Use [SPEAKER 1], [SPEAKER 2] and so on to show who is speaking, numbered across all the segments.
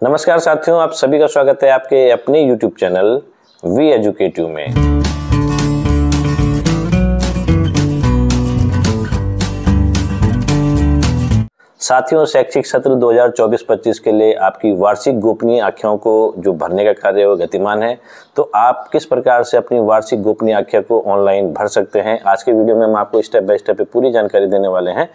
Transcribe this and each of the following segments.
[SPEAKER 1] नमस्कार साथियों, आप सभी का स्वागत है आपके अपने YouTube चैनल वी एजुकेटिव में। साथियों, शैक्षिक सत्र 2024-25 के लिए आपकी वार्षिक गोपनीय आख्याओं को जो भरने का कार्य है वो गतिमान है। तो आप किस प्रकार से अपनी वार्षिक गोपनीय आख्या को ऑनलाइन भर सकते हैं, आज के वीडियो में हम आपको स्टेप बाय स्टेप पूरी जानकारी देने वाले हैं।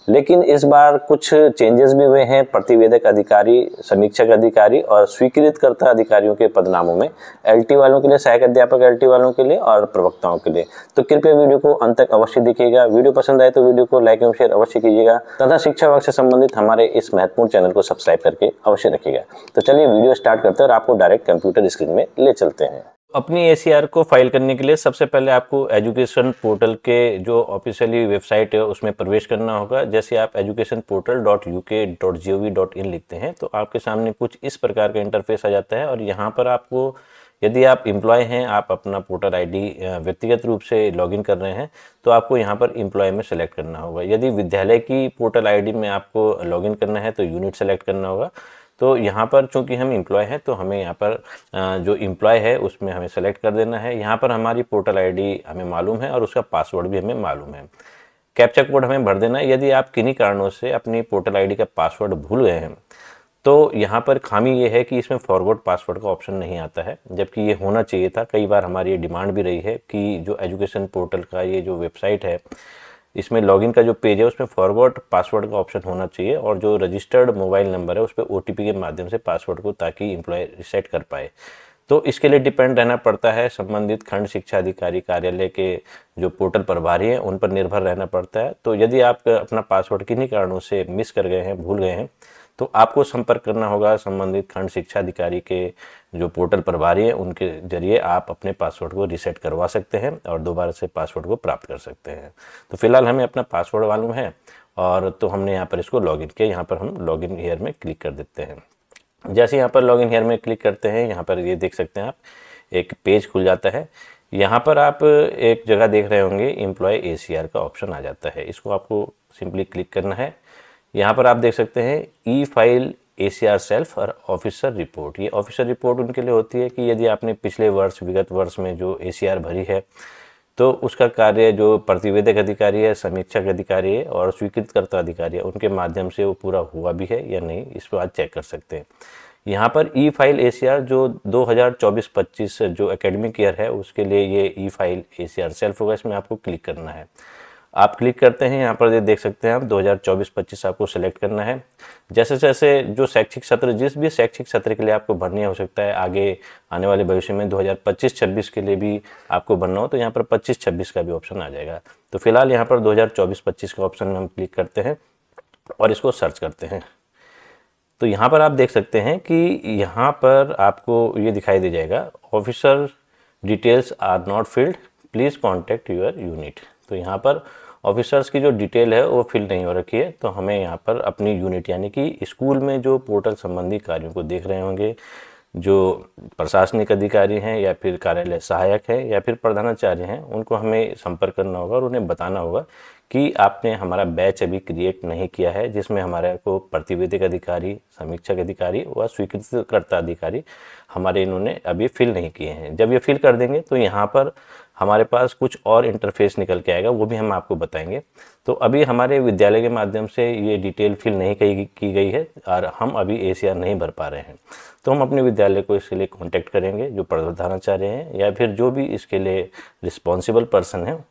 [SPEAKER 1] लेकिन इस बार कुछ चेंजेस भी हुए हैं प्रतिवेदक अधिकारी, समीक्षक अधिकारी और स्वीकृतकर्ता अधिकारियों के पदनामों में, एलटी वालों के लिए, सहायक अध्यापक एलटी वालों के लिए और प्रवक्ताओं के लिए। तो कृपया वीडियो को अंत तक अवश्य देखिएगा। वीडियो पसंद आए तो वीडियो को लाइक एवं शेयर अवश्य कीजिएगा तथा शिक्षा विभाग से संबंधित हमारे इस महत्वपूर्ण चैनल को सब्सक्राइब करके अवश्य रखिएगा। तो चलिए वीडियो स्टार्ट करते हैं और आपको डायरेक्ट कंप्यूटर स्क्रीन में ले चलते हैं। अपनी एसीआर को फाइल करने के लिए सबसे पहले आपको एजुकेशन पोर्टल के जो ऑफिशियली वेबसाइट है उसमें प्रवेश करना होगा। जैसे आप educationportal.uk.gov.in लिखते हैं तो आपके सामने कुछ इस प्रकार का इंटरफेस आ जाता है और यहाँ पर आपको, यदि आप एम्प्लॉय हैं, आप अपना पोर्टल आईडी व्यक्तिगत रूप से लॉगिन कर रहे हैं तो आपको यहाँ पर एम्प्लॉय में सेलेक्ट करना होगा। यदि विद्यालय की पोर्टल आईडी में आपको लॉगिन करना है तो यूनिट सेलेक्ट करना होगा। तो यहाँ पर चूंकि हम एम्प्लॉय हैं तो हमें यहाँ पर जो एम्प्लॉय है उसमें हमें सेलेक्ट कर देना है। यहाँ पर हमारी पोर्टल आईडी हमें मालूम है और उसका पासवर्ड भी हमें मालूम है। कैप्चा कोड हमें भर देना है। यदि आप किन्हीं कारणों से अपनी पोर्टल आईडी का पासवर्ड भूल गए हैं तो यहाँ पर खामी ये है कि इसमें फॉरगॉट पासवर्ड का ऑप्शन नहीं आता है, जबकि ये होना चाहिए था। कई बार हमारी ये डिमांड भी रही है कि जो एजुकेशन पोर्टल का ये जो वेबसाइट है इसमें लॉगिन का जो पेज है उसमें फॉरगॉट पासवर्ड का ऑप्शन होना चाहिए और जो रजिस्टर्ड मोबाइल नंबर है उस पर ओटीपी के माध्यम से पासवर्ड को, ताकि एम्प्लॉय रिसेट कर पाए। तो इसके लिए डिपेंड रहना पड़ता है संबंधित खंड शिक्षा अधिकारी कार्यालय के जो पोर्टल प्रभारी हैं उन पर निर्भर रहना पड़ता है। तो यदि आप अपना पासवर्ड किन्हीं कारणों से मिस कर गए हैं, भूल गए हैं, तो आपको संपर्क करना होगा संबंधित खंड शिक्षा अधिकारी के जो पोर्टल प्रभारी हैं उनके जरिए आप अपने पासवर्ड को रीसेट करवा सकते हैं और दोबारा से पासवर्ड को प्राप्त कर सकते हैं। तो फिलहाल हमें अपना पासवर्ड मालूम है और तो हमने यहाँ पर इसको लॉगिन किया। यहाँ पर हम लॉगिन हियर में क्लिक कर देते हैं। जैसे यहाँ पर लॉगिन हियर में क्लिक करते हैं, यहाँ पर ये देख सकते हैं आप, एक पेज खुल जाता है। यहाँ पर आप एक जगह देख रहे होंगे एम्प्लॉय एसीआर का ऑप्शन आ जाता है। इसको आपको सिंपली क्लिक करना है। यहाँ पर आप देख सकते हैं ई फाइल एसीआर सेल्फ और ऑफिसर रिपोर्ट। ये ऑफिसर रिपोर्ट उनके लिए होती है कि यदि आपने पिछले वर्ष, विगत वर्ष में जो एसीआर भरी है तो उसका कार्य जो प्रतिवेदक अधिकारी है, समीक्षक अधिकारी है और स्वीकृतकर्ता अधिकारी है उनके माध्यम से वो पूरा हुआ भी है या नहीं, इस पर आज चेक कर सकते हैं। यहाँ पर ई फाइल एसीआर जो 2024-25 जो एकेडमिक ईयर है उसके लिए ये ई फाइल एसीआर सेल्फ होगा, इसमें आपको क्लिक करना है। आप क्लिक करते हैं, यहाँ पर देख सकते हैं आप 2024-25 आपको सेलेक्ट करना है। जैसे जैसे जो शैक्षिक सत्र, जिस भी शैक्षिक सत्र के लिए आपको भरनी हो सकता है, आगे आने वाले भविष्य में 2025-26 के लिए भी आपको भरना हो तो यहाँ पर 25-26 का भी ऑप्शन आ जाएगा। तो फिलहाल यहाँ पर 2024-25 का ऑप्शन में हम क्लिक करते हैं और इसको सर्च करते हैं। तो यहाँ पर आप देख सकते हैं कि यहाँ पर आपको ये दिखाई दे जाएगा, officer details are not filled, please contact your unit. तो यहाँ पर ऑफिसर्स की जो डिटेल है वो फिल नहीं हो रखी है। तो हमें यहाँ पर अपनी यूनिट, यानी कि स्कूल में जो पोर्टल संबंधी कार्यों को देख रहे होंगे, जो प्रशासनिक अधिकारी हैं या फिर कार्यालय सहायक हैं या फिर प्रधानाचार्य हैं, उनको हमें संपर्क करना होगा और उन्हें बताना होगा कि आपने हमारा बैच अभी क्रिएट नहीं किया है जिसमें हमारे को प्रतिवेदक अधिकारी, समीक्षक अधिकारी व स्वीकृतकर्ता अधिकारी हमारे इन्होंने अभी फिल नहीं किए हैं। जब ये फिल कर देंगे तो यहाँ पर हमारे पास कुछ और इंटरफेस निकल के आएगा, वो भी हम आपको बताएंगे। तो अभी हमारे विद्यालय के माध्यम से ये डिटेल फिल नहीं की गई है और हम अभी एसीआर नहीं भर पा रहे हैं। तो हम अपने विद्यालय को इसके लिए कांटेक्ट करेंगे, जो प्रधानाचार्य हैं या फिर जो भी इसके लिए रिस्पॉन्सिबल पर्सन है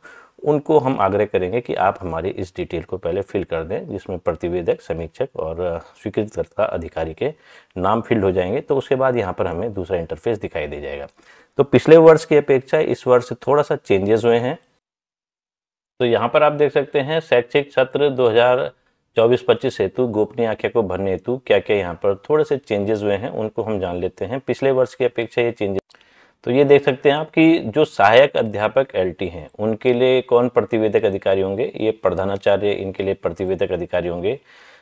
[SPEAKER 1] उनको हम आग्रह करेंगे कि आप हमारी इस डिटेल को पहले फिल कर दें, जिसमें प्रतिवेदक, समीक्षक और स्वीकृतकर्ता अधिकारी के नाम फिल हो जाएंगे। तो उसके बाद यहाँ पर हमें दूसरा इंटरफेस दिखाई दे जाएगा। तो पिछले वर्ष की अपेक्षा इस वर्ष थोड़ा सा चेंजेस हुए हैं। तो यहाँ पर आप देख सकते हैं शैक्षिक सत्र 2024-25 हेतु गोपनीय आख्या को भरने हेतु क्या क्या यहाँ पर थोड़े से चेंजेस हुए हैं, उनको हम जान लेते हैं। पिछले वर्ष की अपेक्षा ये चेंजेस, तो ये देख सकते हैं आप कि जो सहायक अध्यापक एलटी हैं उनके लिए कौन प्रतिवेदक अधिकारी होंगे, ये प्रधानाचार्य इनके लिए प्रतिवेदक अधिकारी होंगे।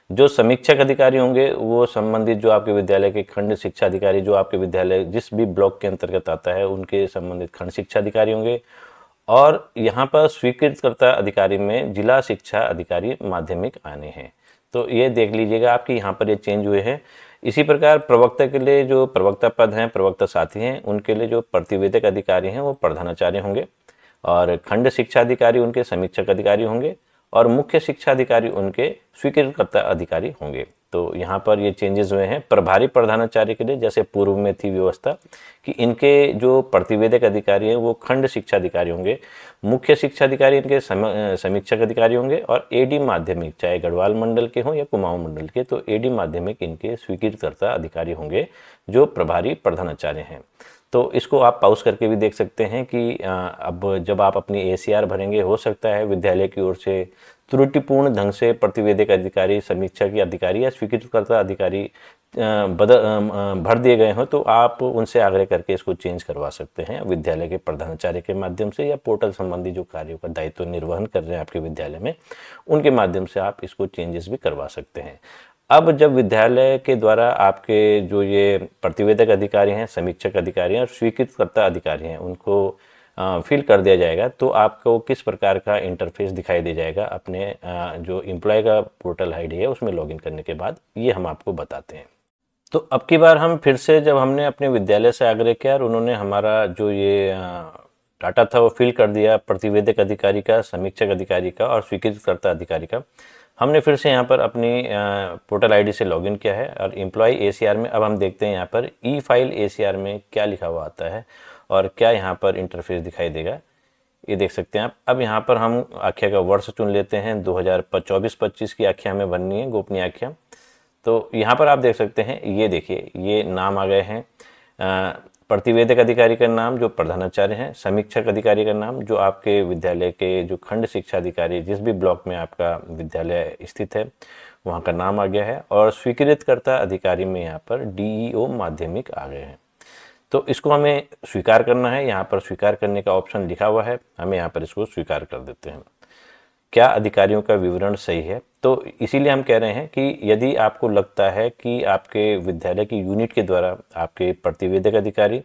[SPEAKER 1] जो समीक्षक अधिकारी होंगे वो संबंधित जो आपके विद्यालय के खंड शिक्षा अधिकारी, जो आपके विद्यालय जिस भी ब्लॉक के अंतर्गत आता है उनके संबंधित खंड शिक्षा अधिकारी होंगे। और यहाँ पर स्वीकृतकर्ता अधिकारी में जिला शिक्षा अधिकारी माध्यमिक आने हैं। तो ये देख लीजिएगा आपकी यहाँ पर ये चेंज हुए हैं। इसी प्रकार प्रवक्ता के लिए जो प्रवक्ता पद हैं, प्रवक्ता साथी हैं, उनके लिए जो प्रतिवेदक अधिकारी हैं वो प्रधानाचार्य होंगे, और खंड शिक्षा अधिकारी उनके समीक्षक अधिकारी होंगे, और मुख्य शिक्षा अधिकारी उनके स्वीकृतकर्ता अधिकारी होंगे। तो यहाँ पर ये चेंजेस हुए हैं प्रभारी प्रधानाचार्य के लिए। जैसे पूर्व में थी व्यवस्था कि इनके जो प्रतिवेदक अधिकारी हैं वो खंड शिक्षा अधिकारी होंगे, मुख्य शिक्षा अधिकारी इनके समीक्षक अधिकारी होंगे, और एडी माध्यमिक चाहे गढ़वाल मंडल के हों या कुमाऊं मंडल के, तो एडी माध्यमिक इनके स्वीकृतकर्ता अधिकारी होंगे जो प्रभारी प्रधानाचार्य हैं। तो इसको आप पॉज करके भी देख सकते हैं कि अब जब आप अपनी एसीआर भरेंगे, हो सकता है विद्यालय की ओर से त्रुटिपूर्ण ढंग से प्रतिवेदक अधिकारी, समीक्षा के अधिकारी या स्वीकृतकर्ता अधिकारी भर दिए गए हों, तो आप उनसे आग्रह करके इसको चेंज करवा सकते हैं विद्यालय के प्रधानाचार्य के माध्यम से, या पोर्टल संबंधी जो कार्यों का दायित्व निर्वहन कर रहे हैं आपके विद्यालय में, उनके माध्यम से आप इसको चेंजेस भी करवा सकते हैं। अब जब विद्यालय के द्वारा आपके जो ये प्रतिवेदक अधिकारी हैं, समीक्षक अधिकारी हैं और स्वीकृतकर्ता अधिकारी हैं, उनको फिल कर दिया जाएगा, तो आपको किस प्रकार का इंटरफेस दिखाई दे जाएगा अपने जो एम्प्लॉय का पोर्टल आईडी है उसमें लॉगिन करने के बाद, ये हम आपको बताते हैं। तो अब की बार हम फिर से जब हमने अपने विद्यालय से आग्रह किया और उन्होंने हमारा जो ये डाटा था वो फिल कर दिया, प्रतिवेदक अधिकारी का, समीक्षक अधिकारी का और स्वीकृतकर्ता अधिकारी का, हमने फिर से यहाँ पर अपनी पोर्टल आईडी से लॉगिन किया है। और एम्प्लॉय एसीआर में अब हम देखते हैं यहाँ पर ई फाइल एसीआर में क्या लिखा हुआ आता है और क्या यहाँ पर इंटरफेस दिखाई देगा, ये देख सकते हैं आप। अब यहाँ पर हम आख्या का वर्ष चुन लेते हैं, 2024-25 की आख्या हमें बननी है, गोपनीय आख्या। तो यहाँ पर आप देख सकते हैं, ये देखिए ये नाम आ गए हैं, प्रतिवेदक अधिकारी का नाम जो प्रधानाचार्य हैं, समीक्षक अधिकारी का नाम जो आपके विद्यालय के जो खंड शिक्षा अधिकारी जिस भी ब्लॉक में आपका विद्यालय स्थित है वहाँ का नाम आ गया है, और स्वीकृतकर्ता अधिकारी में यहाँ पर डीईओ माध्यमिक आ गए हैं। तो इसको हमें स्वीकार करना है, यहाँ पर स्वीकार करने का ऑप्शन लिखा हुआ है, हमें यहाँ पर इसको स्वीकार कर देते हैं। क्या अधिकारियों का विवरण सही है? तो इसीलिए हम कह रहे हैं कि यदि आपको लगता है कि आपके विद्यालय की यूनिट के द्वारा आपके प्रतिवेदक अधिकारी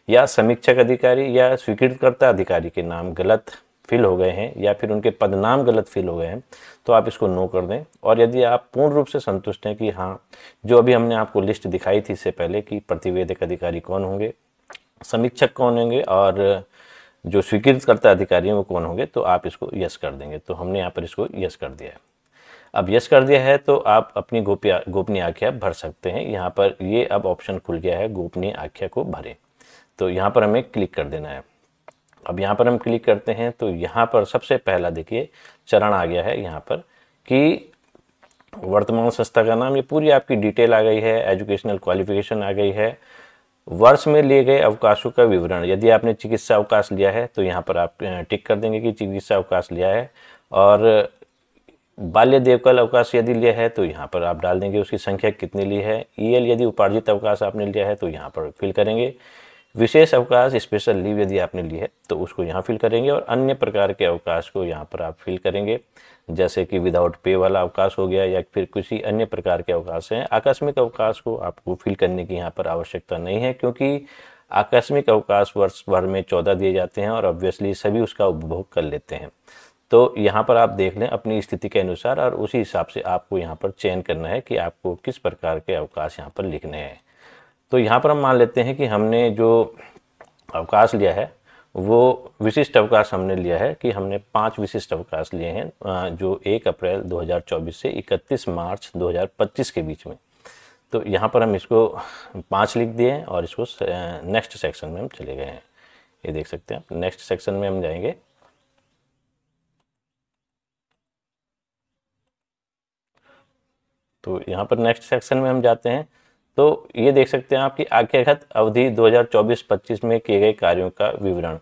[SPEAKER 1] या समीक्षक अधिकारी या स्वीकृतकर्ता अधिकारी के नाम गलत फिल हो गए हैं या फिर उनके पदनाम गलत फिल हो गए हैं, तो आप इसको नो कर दें। और यदि आप पूर्ण रूप से संतुष्ट हैं कि हाँ, जो अभी हमने आपको लिस्ट दिखाई थी इससे पहले कि प्रतिवेदक अधिकारी कौन होंगे, समीक्षक कौन होंगे और जो स्वीकृतकर्ता अधिकारी हैं वो कौन होंगे, तो आप इसको यस कर देंगे। तो हमने यहाँ पर इसको यस कर दिया है। अब यस कर दिया है तो आप अपनी गोपनीय आख्या भर सकते हैं। यहाँ पर ये अब ऑप्शन खुल गया है, गोपनीय आख्या को भरें। तो यहाँ पर हमें क्लिक कर देना है। अब यहाँ पर हम क्लिक करते हैं तो यहाँ पर सबसे पहला देखिए चरण आ गया है यहाँ पर कि वर्तमान संस्था का नाम, ये पूरी आपकी डिटेल आ गई है, एजुकेशनल क्वालिफिकेशन आ गई है, वर्ष में लिए गए अवकाशों का विवरण। यदि आपने चिकित्सा अवकाश लिया है तो यहाँ पर आप टिक कर देंगे कि चिकित्सा अवकाश लिया है, और बाल्य देवकाल अवकाश यदि लिया है तो यहाँ पर आप डाल देंगे उसकी संख्या कितनी ली है। ईएल यदि उपार्जित अवकाश आपने लिया है तो यहाँ पर फिल करेंगे। विशेष अवकाश स्पेशल लीव यदि आपने ली है तो उसको यहाँ फिल करेंगे, और अन्य प्रकार के अवकाश को यहाँ पर आप फिल करेंगे, जैसे कि विदाउट पे वाला अवकाश हो गया या फिर किसी अन्य प्रकार के अवकाश हैं। आकस्मिक अवकाश को आपको फिल करने की यहाँ पर आवश्यकता नहीं है, क्योंकि आकस्मिक अवकाश वर्ष भर में 14 दिए जाते हैं और ऑब्वियसली सभी उसका उपभोग कर लेते हैं। तो यहाँ पर आप देख लें अपनी स्थिति के अनुसार, और उसी हिसाब से आपको यहाँ पर चयन करना है कि आपको किस प्रकार के अवकाश यहाँ पर लिखने हैं। तो यहाँ पर हम मान लेते हैं कि हमने जो अवकाश लिया है वो विशिष्ट अवकाश हमने लिया है कि हमने 5 विशिष्ट अवकाश लिए हैं जो 1 अप्रैल 2024 से 31 मार्च 2025 के बीच में। तो यहाँ पर हम इसको 5 लिख दिए हैं और इसको नेक्स्ट सेक्शन में हम चले गए हैं। ये देख सकते हैं, नेक्स्ट सेक्शन में हम जाएंगे। तो यहाँ पर नेक्स्ट सेक्शन में हम जाते हैं तो ये देख सकते हैं आपकी आख्यागत अवधि 2024-25 में किए गए कार्यों का विवरण।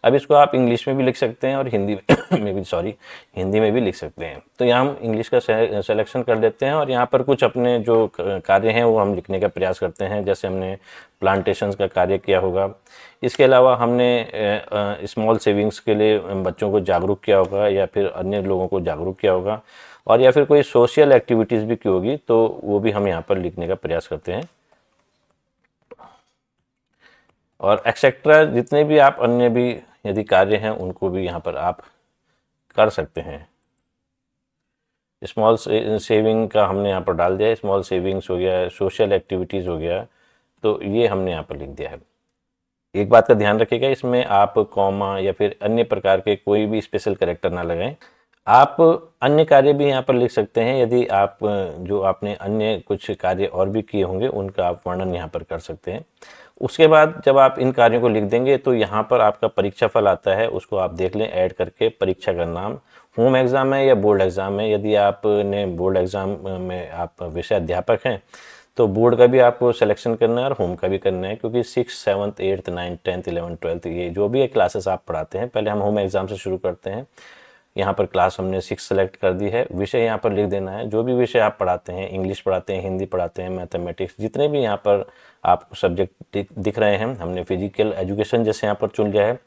[SPEAKER 1] अब इसको आप इंग्लिश में भी लिख सकते हैं और हिंदी में भी लिख सकते हैं। तो यहाँ हम इंग्लिश का सिलेक्शन कर लेते हैं और यहाँ पर कुछ अपने जो कार्य हैं वो हम लिखने का प्रयास करते हैं। जैसे हमने प्लांटेशंस का कार्य किया होगा, इसके अलावा हमने स्मॉल सेविंग्स के लिए बच्चों को जागरूक किया होगा या फिर अन्य लोगों को जागरूक किया होगा, और या फिर कोई सोशल एक्टिविटीज़ भी की होगी तो वो भी हम यहाँ पर लिखने का प्रयास करते हैं। और एक्सेट्रा जितने भी आप अन्य भी यदि कार्य हैं उनको भी यहाँ पर आप कर सकते हैं। स्मॉल सेविंग का हमने यहाँ पर डाल दिया है, स्मॉल सेविंग्स हो गया, सोशल एक्टिविटीज़ हो गया, तो ये हमने यहाँ पर लिख दिया है। एक बात का ध्यान रखिएगा, इसमें आप कॉमा या फिर अन्य प्रकार के कोई भी स्पेशल कैरेक्टर ना लगाएं। आप अन्य कार्य भी यहाँ पर लिख सकते हैं, यदि आप जो आपने अन्य कुछ कार्य और भी किए होंगे उनका आप वर्णन यहाँ पर कर सकते हैं। उसके बाद जब आप इन कार्यों को लिख देंगे तो यहाँ पर आपका परीक्षा फल आता है, उसको आप देख लें ऐड करके। परीक्षा का नाम होम एग्ज़ाम है या बोर्ड एग्ज़ाम है। यदि आपने बोर्ड एग्ज़ाम में आप विषय अध्यापक हैं तो बोर्ड का भी आपको सिलेक्शन करना है और होम का भी करना है, क्योंकि 6, 7, 8, 9, 10, 11, 12 ये जो भी क्लासेस आप पढ़ाते हैं, पहले हम होम एग्ज़ाम से शुरू करते हैं। यहाँ पर क्लास हमने 6 सेलेक्ट कर दी है। विषय यहाँ पर लिख देना है, जो भी विषय आप पढ़ाते हैं, इंग्लिश पढ़ाते हैं, हिंदी पढ़ाते हैं, मैथमेटिक्स, जितने भी यहाँ पर आपको सब्जेक्ट दिख रहे हैं, हमने फिजिकल एजुकेशन जैसे यहाँ पर चुन लिया है।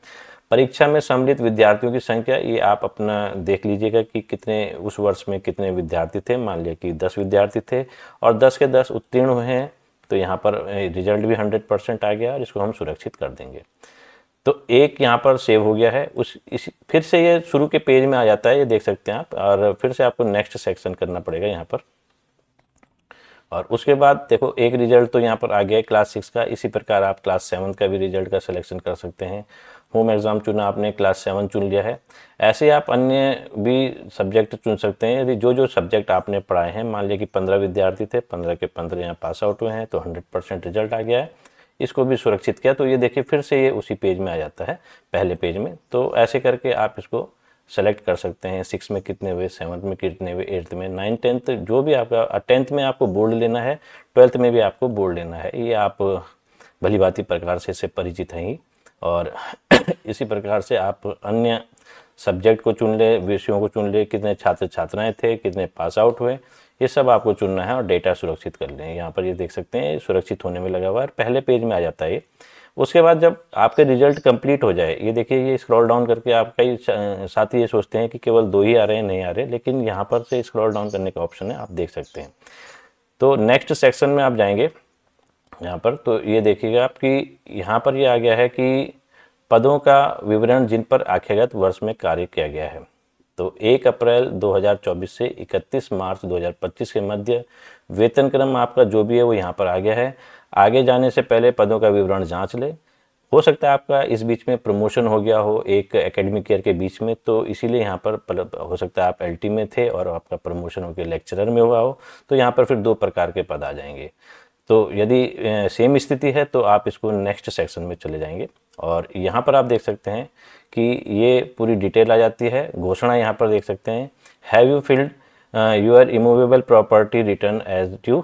[SPEAKER 1] परीक्षा में सम्मिलित विद्यार्थियों की संख्या ये आप अपना देख लीजिएगा कि कितने उस वर्ष में कितने विद्यार्थी थे। मान लिया कि 10 विद्यार्थी थे और 10 के 10 उत्तीर्ण हुए हैं, तो यहाँ पर रिजल्ट भी 100% आ गया और इसको हम सुरक्षित कर देंगे। तो एक यहाँ पर सेव हो गया है। फिर से ये शुरू के पेज में आ जाता है, ये देख सकते हैं आप, और फिर से आपको नेक्स्ट सेक्शन करना पड़ेगा यहाँ पर। और उसके बाद देखो एक रिजल्ट तो यहाँ पर आ गया है क्लास 6 का। इसी प्रकार आप क्लास 7 का भी रिजल्ट का सिलेक्शन कर सकते हैं। होम एग्ज़ाम चुना आपने, क्लास 7 चुन लिया है। ऐसे आप अन्य भी सब्जेक्ट चुन सकते हैं। यदि जो सब्जेक्ट आपने पढ़ाए हैं, मान लिया कि 15 विद्यार्थी थे, 15 के 15 यहाँ पास आउट हुए हैं, तो 100% रिजल्ट आ गया है। इसको भी सुरक्षित किया, तो ये देखिए फिर से ये उसी पेज में आ जाता है, पहले पेज में। तो ऐसे करके आप इसको सेलेक्ट कर सकते हैं। 6 में कितने हुए, 7 में कितने हुए, 8th में, 9, 10th जो भी आपका, 10th में आपको बोर्ड लेना है, 12th में भी आपको बोर्ड लेना है। ये आप भली भांति प्रकार से इससे परिचित हैं ही। और इसी प्रकार से आप अन्य सब्जेक्ट को चुन ले, विषयों को चुन ले, कितने छात्र छात्राएं थे, कितने पास आउट हुए, ये सब आपको चुनना है और डेटा सुरक्षित कर लें। यहाँ पर ये देख सकते हैं सुरक्षित होने में लगा हुआ है, पहले पेज में आ जाता है ये। उसके बाद जब आपके रिजल्ट कंप्लीट हो जाए, ये देखिए ये स्क्रॉल डाउन करके आप कई साथी ये सोचते हैं कि केवल 2 ही आ रहे हैं, नहीं आ रहे, लेकिन यहाँ पर से स्क्रॉल डाउन करने का ऑप्शन है, आप देख सकते हैं। तो नेक्स्ट सेक्शन में आप जाएंगे यहाँ पर, तो ये देखिएगा आपकी यहाँ पर ये आ गया है कि पदों का विवरण जिन पर आख्यागत वर्ष में कार्य किया गया है। तो 1 अप्रैल 2024 से 31 मार्च 2025 के मध्य वेतन क्रम आपका जो भी है वो यहाँ पर आ गया है। आगे जाने से पहले पदों का विवरण जांच ले। हो सकता है आपका इस बीच में प्रमोशन हो गया हो एक एकेडमिक ईयर के बीच में, तो इसीलिए यहाँ पर हो सकता है आप एलटी में थे और आपका प्रमोशन होकर लेक्चरर में हुआ हो, तो यहाँ पर फिर 2 प्रकार के पद आ जाएंगे। तो यदि सेम स्थिति है तो आप इसको नेक्स्ट सेक्शन में चले जाएंगे और यहाँ पर आप देख सकते हैं कि ये पूरी डिटेल आ जाती है। घोषणा यहाँ पर देख सकते हैं, have you filled your immovable property return as due,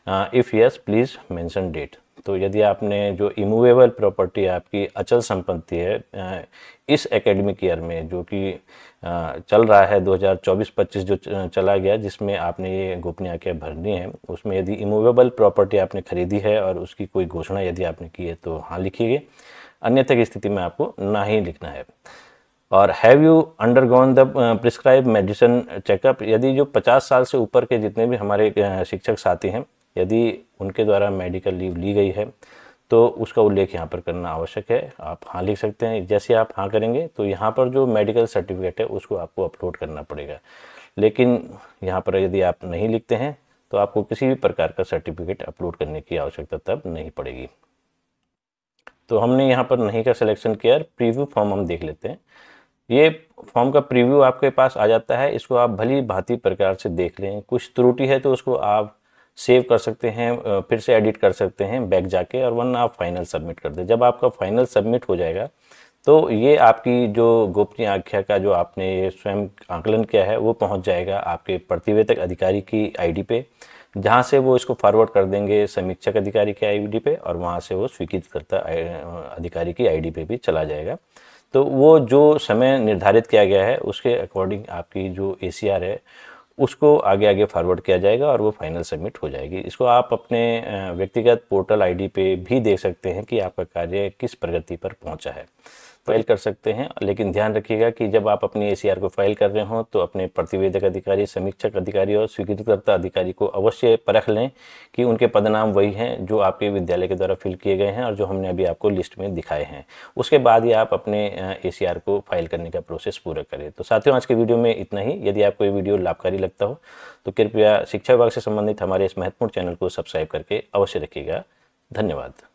[SPEAKER 1] if yes please mention date. तो यदि आपने जो इमूवेबल प्रॉपर्टी आपकी अचल संपत्ति है इस एकेडमिक ईयर में जो कि चल रहा है 2024-25 जो चला गया, जिसमें आपने ये गोपनीय आज्ञा भरनी है, उसमें यदि इमूवेबल प्रॉपर्टी आपने खरीदी है और उसकी कोई घोषणा यदि आपने की है तो हाँ लिखिए, अन्यथा की स्थिति में आपको ना ही लिखना है। और have you undergone the prescribe medicine checkup, यदि जो 50 साल से ऊपर के जितने भी हमारे शिक्षक साथी हैं, यदि उनके द्वारा मेडिकल लीव ली गई है तो उसका उल्लेख यहाँ पर करना आवश्यक है। आप हाँ लिख सकते हैं। जैसे आप हाँ करेंगे तो यहाँ पर जो मेडिकल सर्टिफिकेट है उसको आपको अपलोड करना पड़ेगा, लेकिन यहाँ पर यदि आप नहीं लिखते हैं तो आपको किसी भी प्रकार का सर्टिफिकेट अपलोड करने की आवश्यकता तब नहीं पड़ेगी। तो हमने यहाँ पर नहीं का सिलेक्शन किया। प्रीव्यू फॉर्म हम देख लेते हैं। ये फॉर्म का प्रीव्यू आपके पास आ जाता है, इसको आप भली भांति प्रकार से देख लें। कुछ त्रुटि है तो उसको आप सेव कर सकते हैं, फिर से एडिट कर सकते हैं बैक जाके, और वरना आप फाइनल सबमिट कर दें। जब आपका फाइनल सबमिट हो जाएगा तो ये आपकी जो गोपनीय आज्ञा का जो आपने स्वयं आकलन किया है वो पहुंच जाएगा आपके प्रतिवेदक अधिकारी की आईडी पे, जहां से वो इसको फॉरवर्ड कर देंगे समीक्षक अधिकारी के आईडी पे, और वहां से वो स्वीकृतकर्ता अधिकारी की आईडी पे भी चला जाएगा। तो वो जो समय निर्धारित किया गया है उसके अकॉर्डिंग आपकी जो ACR है उसको आगे आगे फॉरवर्ड किया जाएगा और वो फाइनल सबमिट हो जाएगी। इसको आप अपने व्यक्तिगत पोर्टल आईडी पे भी देख सकते हैं कि आपका कार्य किस प्रगति पर पहुंचा है। फाइल कर सकते हैं। लेकिन ध्यान रखिएगा कि जब आप अपनी ACR को फाइल कर रहे हो तो अपने प्रतिवेदक अधिकारी, समीक्षक अधिकारी और स्वीकृतिकर्ता अधिकारी को अवश्य परख लें कि उनके पदनाम वही हैं जो आपके विद्यालय के द्वारा फिल किए गए हैं और जो हमने अभी आपको लिस्ट में दिखाए हैं। उसके बाद ही आप अपने ACR को फाइल करने का प्रोसेस पूरा करें। तो साथियों, आज के वीडियो में इतना ही। यदि आपको ये वीडियो लाभकारी लगता हो तो कृपया शिक्षा विभाग से संबंधित हमारे इस महत्वपूर्ण चैनल को सब्सक्राइब करके अवश्य रखिएगा। धन्यवाद।